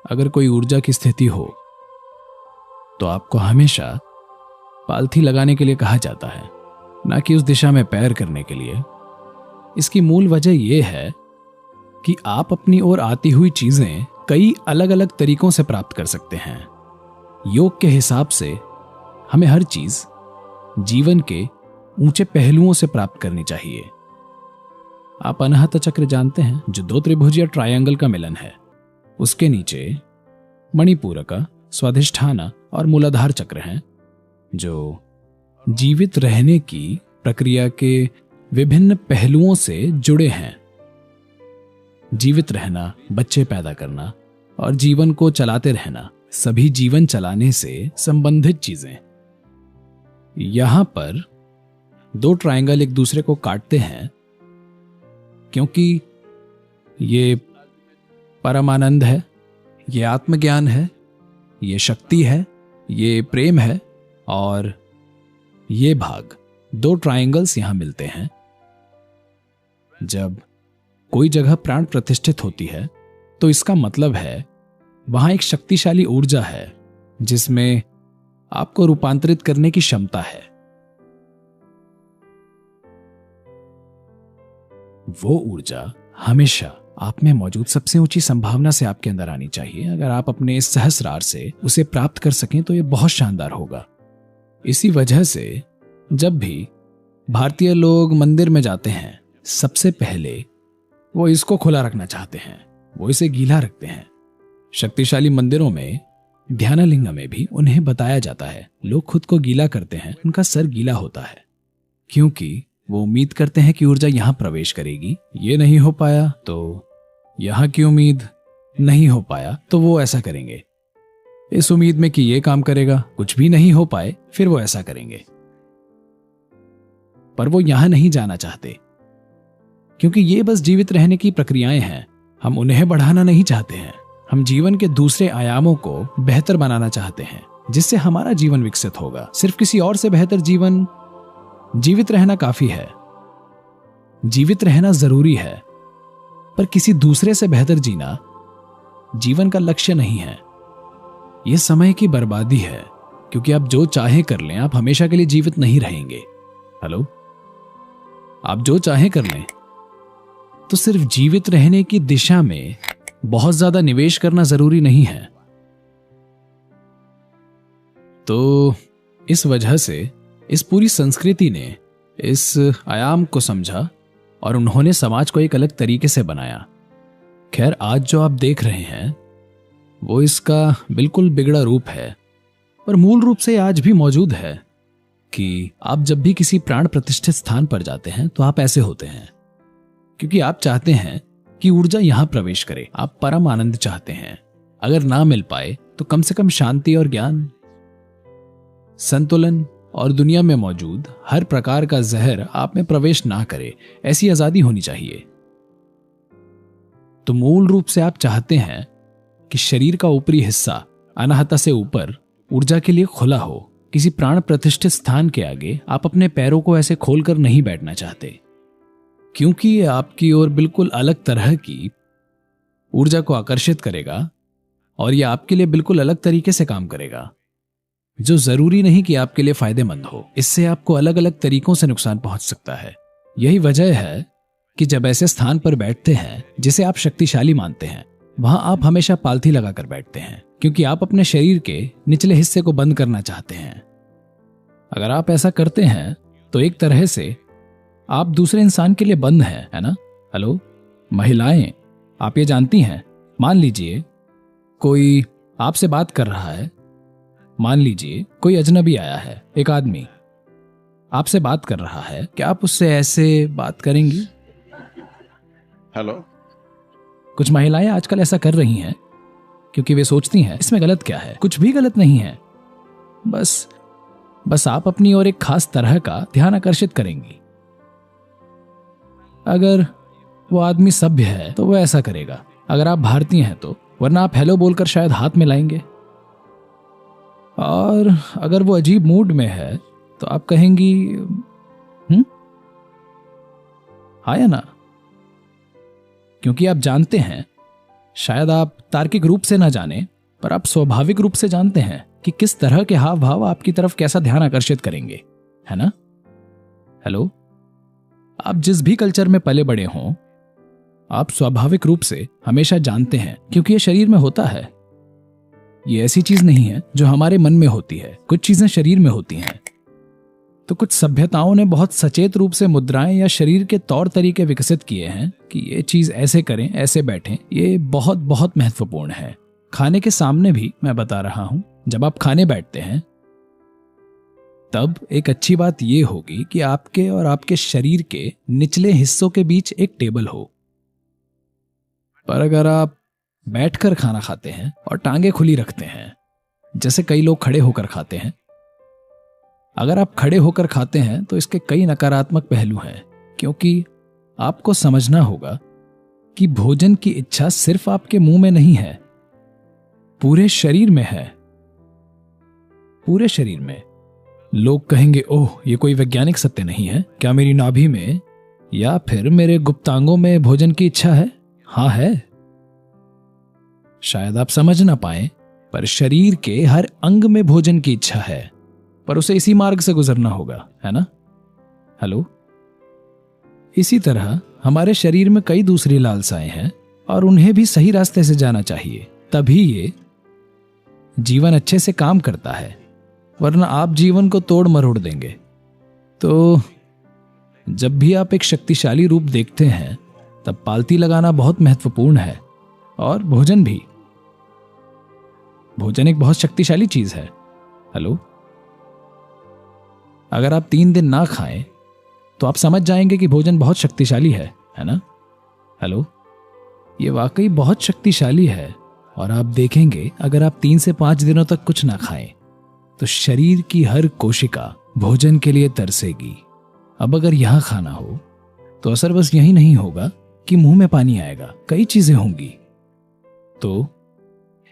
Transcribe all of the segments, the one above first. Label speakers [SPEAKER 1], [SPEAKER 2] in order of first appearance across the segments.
[SPEAKER 1] अगर कोई ऊर्जा की स्थिति हो तो आपको हमेशा पालथी लगाने के लिए कहा जाता है, ना कि उस दिशा में पैर करने के लिए। इसकी मूल वजह यह है कि आप अपनी ओर आती हुई चीजें कई अलग अलग तरीकों से प्राप्त कर सकते हैं। योग के हिसाब से हमें हर चीज जीवन के ऊंचे पहलुओं से प्राप्त करनी चाहिए। आप अनाहत चक्र जानते हैं, जो 2 त्रिभुज या ट्रायंगल का मिलन है। उसके नीचे मणिपूरका, स्वाधिष्ठाना और मूलाधार चक्र हैं, जो जीवित रहने की प्रक्रिया के विभिन्न पहलुओं से जुड़े हैं। जीवित रहना, बच्चे पैदा करना और जीवन को चलाते रहना, सभी जीवन चलाने से संबंधित चीजें। यहां पर 2 ट्रायंगल एक दूसरे को काटते हैं, क्योंकि ये परमानंद है, ये आत्मज्ञान है, ये शक्ति है, ये प्रेम है, और ये भाग 2 ट्रायंगल्स यहां मिलते हैं। जब कोई जगह प्राण प्रतिष्ठित होती है तो इसका मतलब है वहां एक शक्तिशाली ऊर्जा है जिसमें आपको रूपांतरित करने की क्षमता है। वो ऊर्जा हमेशा आप में मौजूद सबसे ऊंची संभावना से आपके अंदर आनी चाहिए। अगर आप अपने इस सहस्रार से उसे प्राप्त कर सकें तो यह बहुत शानदार होगा। इसी वजह से जब भी भारतीय लोग मंदिर में जाते हैं, सबसे पहले वो इसको खुला रखना चाहते हैं, वो इसे गीला रखते हैं। शक्तिशाली मंदिरों में, ध्यानलिंग में भी उन्हें बताया जाता है, लोग खुद को गीला करते हैं, उनका सर गीला होता है, क्योंकि वो उम्मीद करते हैं कि ऊर्जा यहां प्रवेश करेगी। ये नहीं हो पाया तो यहां की उम्मीद, नहीं हो पाया तो वो ऐसा करेंगे, इस उम्मीद में कि ये काम करेगा। कुछ भी नहीं हो पाए फिर वो ऐसा करेंगे। पर वो यहां नहीं जाना चाहते, क्योंकि ये बस जीवित रहने की प्रक्रियाएं हैं। हम उन्हें बढ़ाना नहीं चाहते हैं। हम जीवन के दूसरे आयामों को बेहतर बनाना चाहते हैं, जिससे हमारा जीवन विकसित होगा। सिर्फ किसी और से बेहतर जीवन, जीवित रहना काफी है, जीवित रहना जरूरी है, पर किसी दूसरे से बेहतर जीना जीवन का लक्ष्य नहीं है। यह समय की बर्बादी है, क्योंकि आप जो चाहे कर लें, आप हमेशा के लिए जीवित नहीं रहेंगे। हेलो, आप जो चाहे कर लें, तो सिर्फ जीवित रहने की दिशा में बहुत ज्यादा निवेश करना जरूरी नहीं है। तो इस वजह से इस पूरी संस्कृति ने इस आयाम को समझा और उन्होंने समाज को एक अलग तरीके से बनाया। खैर, आज जो आप देख रहे हैं वो इसका बिल्कुल बिगड़ा रूप है, पर मूल रूप से आज भी मौजूद है कि आप जब भी किसी प्राण प्रतिष्ठित स्थान पर जाते हैं तो आप ऐसे होते हैं, क्योंकि आप चाहते हैं कि ऊर्जा यहां प्रवेश करे। आप परम आनंद चाहते हैं। अगर ना मिल पाए तो कम से कम शांति और ज्ञान, संतुलन और दुनिया में मौजूद हर प्रकार का जहर आप में प्रवेश ना करे, ऐसी आजादी होनी चाहिए। तो मूल रूप से आप चाहते हैं कि शरीर का ऊपरी हिस्सा अनाहता से ऊपर ऊर्जा के लिए खुला हो। किसी प्राण प्रतिष्ठित स्थान के आगे आप अपने पैरों को ऐसे खोलकर नहीं बैठना चाहते, क्योंकि ये आपकी ओर बिल्कुल अलग तरह की ऊर्जा को आकर्षित करेगा और यह आपके लिए बिल्कुल अलग तरीके से काम करेगा, जो जरूरी नहीं कि आपके लिए फायदेमंद हो। इससे आपको अलग अलग तरीकों से नुकसान पहुंच सकता है। यही वजह है कि जब ऐसे स्थान पर बैठते हैं जिसे आप शक्तिशाली मानते हैं, वहां आप हमेशा पालथी लगाकर बैठते हैं, क्योंकि आप अपने शरीर के निचले हिस्से को बंद करना चाहते हैं। अगर आप ऐसा करते हैं तो एक तरह से आप दूसरे इंसान के लिए बंद हैं, है ना? हेलो महिलाएं, आप ये जानती हैं, मान लीजिए कोई आपसे बात कर रहा है, मान लीजिए कोई अजनबी आया है, एक आदमी आपसे बात कर रहा है, क्या आप उससे ऐसे बात करेंगी?
[SPEAKER 2] हेलो।
[SPEAKER 1] कुछ महिलाएं आजकल ऐसा कर रही हैं क्योंकि वे सोचती हैं इसमें गलत क्या है। कुछ भी गलत नहीं है, बस आप अपनी ओर एक खास तरह का ध्यान आकर्षित करेंगी। अगर वो आदमी सभ्य है तो वो ऐसा करेगा, अगर आप भारतीय हैं तो, वरना आप हेलो बोलकर शायद हाथ मिलाएंगे। और अगर वो अजीब मूड में है तो आप कहेंगी हाँ या ना, क्योंकि आप जानते हैं शायद आप तार्किक रूप से ना जाने, पर आप स्वाभाविक रूप से जानते हैं कि किस तरह के हाव भाव आपकी तरफ कैसा ध्यान आकर्षित करेंगे, है ना? हेलो, आप जिस भी कल्चर में पले बड़े हों, आप स्वाभाविक रूप से हमेशा जानते हैं, क्योंकि ये शरीर में होता है। ये ऐसी चीज नहीं है जो हमारे मन में होती है, कुछ चीजें शरीर में होती हैं। तो कुछ सभ्यताओं ने बहुत सचेत रूप से मुद्राएं या शरीर के तौर तरीके विकसित किए हैं कि ये चीज ऐसे करें, ऐसे बैठें। ये बहुत बहुत महत्वपूर्ण है। खाने के सामने भी मैं बता रहा हूं, जब आप खाने बैठते हैं तब एक अच्छी बात यह होगी कि आपके और आपके शरीर के निचले हिस्सों के बीच एक टेबल हो। पर अगर आप बैठकर खाना खाते हैं और टांगे खुली रखते हैं, जैसे कई लोग खड़े होकर खाते हैं, अगर आप खड़े होकर खाते हैं तो इसके कई नकारात्मक पहलू हैं, क्योंकि आपको समझना होगा कि भोजन की इच्छा सिर्फ आपके मुंह में नहीं है, पूरे शरीर में है। पूरे शरीर में। लोग कहेंगे, ओह, ये कोई वैज्ञानिक सत्य नहीं है क्या? मेरी नाभि में या फिर मेरे गुप्तांगों में भोजन की इच्छा है? हाँ है। शायद आप समझ ना पाए, पर शरीर के हर अंग में भोजन की इच्छा है, पर उसे इसी मार्ग से गुजरना होगा, है ना? हेलो। इसी तरह हमारे शरीर में कई दूसरी लालसाएं हैं और उन्हें भी सही रास्ते से जाना चाहिए, तभी ये जीवन अच्छे से काम करता है, वरना आप जीवन को तोड़ मरोड़ देंगे। तो जब भी आप एक शक्तिशाली रूप देखते हैं, तब पालती लगाना बहुत महत्वपूर्ण है, और भोजन भी। भोजन एक बहुत शक्तिशाली चीज है। हेलो। अगर आप 3 दिन ना खाएं तो आप समझ जाएंगे कि भोजन बहुत शक्तिशाली है ना? हेलो। ये वाकई बहुत शक्तिशाली है, और आप देखेंगे अगर आप 3 से 5 दिनों तक कुछ ना खाएं तो शरीर की हर कोशिका भोजन के लिए तरसेगी। अब अगर यहां खाना हो तो असर बस यही नहीं होगा कि मुंह में पानी आएगा, कई चीजें होंगी। तो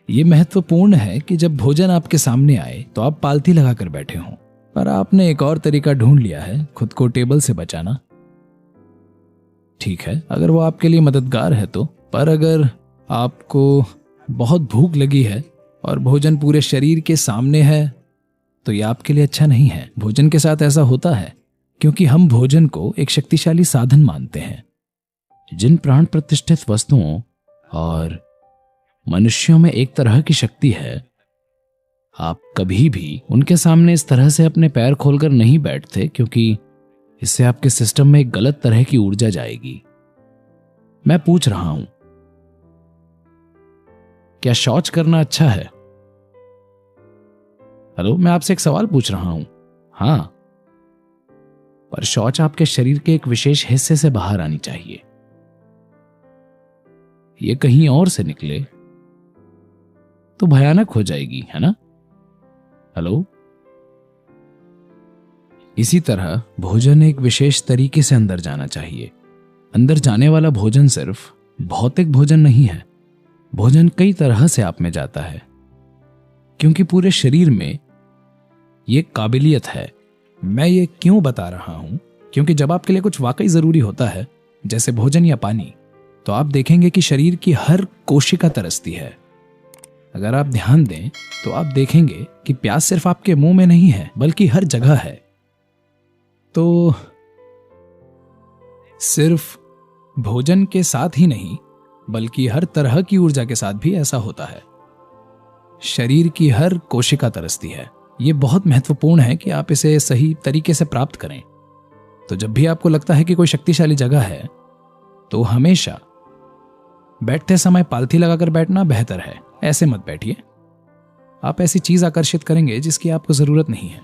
[SPEAKER 1] ये महत्वपूर्ण है कि जब भोजन आपके सामने आए तो आप पालथी लगाकर बैठे हों। पर आपने एक और तरीका ढूंढ लिया है खुद को टेबल से बचाना। ठीक है, अगर वो आपके लिए मददगार है तो। पर अगर आपको बहुत भूख लगी है और भोजन पूरे शरीर के सामने है तो यह आपके लिए अच्छा नहीं है। भोजन के साथ ऐसा होता है क्योंकि हम भोजन को एक शक्तिशाली साधन मानते हैं। जिन प्राण प्रतिष्ठित वस्तुओं और मनुष्यों में एक तरह की शक्ति है, आप कभी भी उनके सामने इस तरह से अपने पैर खोलकर नहीं बैठते, क्योंकि इससे आपके सिस्टम में एक गलत तरह की ऊर्जा जाएगी। मैं पूछ रहा हूं, क्या शौच करना अच्छा है? हेलो, मैं आपसे एक सवाल पूछ रहा हूं। हां, पर शौच आपके शरीर के एक विशेष हिस्से से बाहर आनी चाहिए। ये कहीं और से निकले तो भयानक हो जाएगी, है ना? हेलो। इसी तरह भोजन एक विशेष तरीके से अंदर जाना चाहिए। अंदर जाने वाला भोजन सिर्फ भौतिक भोजन नहीं है। भोजन कई तरह से आप में जाता है, क्योंकि पूरे शरीर में ये काबिलियत है। मैं ये क्यों बता रहा हूं? क्योंकि जब आपके लिए कुछ वाकई जरूरी होता है, जैसे भोजन या पानी, तो आप देखेंगे कि शरीर की हर कोशिका तरसती है। अगर आप ध्यान दें तो आप देखेंगे कि प्यास सिर्फ आपके मुंह में नहीं है, बल्कि हर जगह है। तो सिर्फ भोजन के साथ ही नहीं, बल्कि हर तरह की ऊर्जा के साथ भी ऐसा होता है। शरीर की हर कोशिका तरसती है। यह बहुत महत्वपूर्ण है कि आप इसे सही तरीके से प्राप्त करें। तो जब भी आपको लगता है कि कोई शक्तिशाली जगह है, तो हमेशा बैठते समय पालथी लगाकर बैठना बेहतर है। ऐसे मत बैठिए, आप ऐसी चीज आकर्षित करेंगे जिसकी आपको जरूरत नहीं है।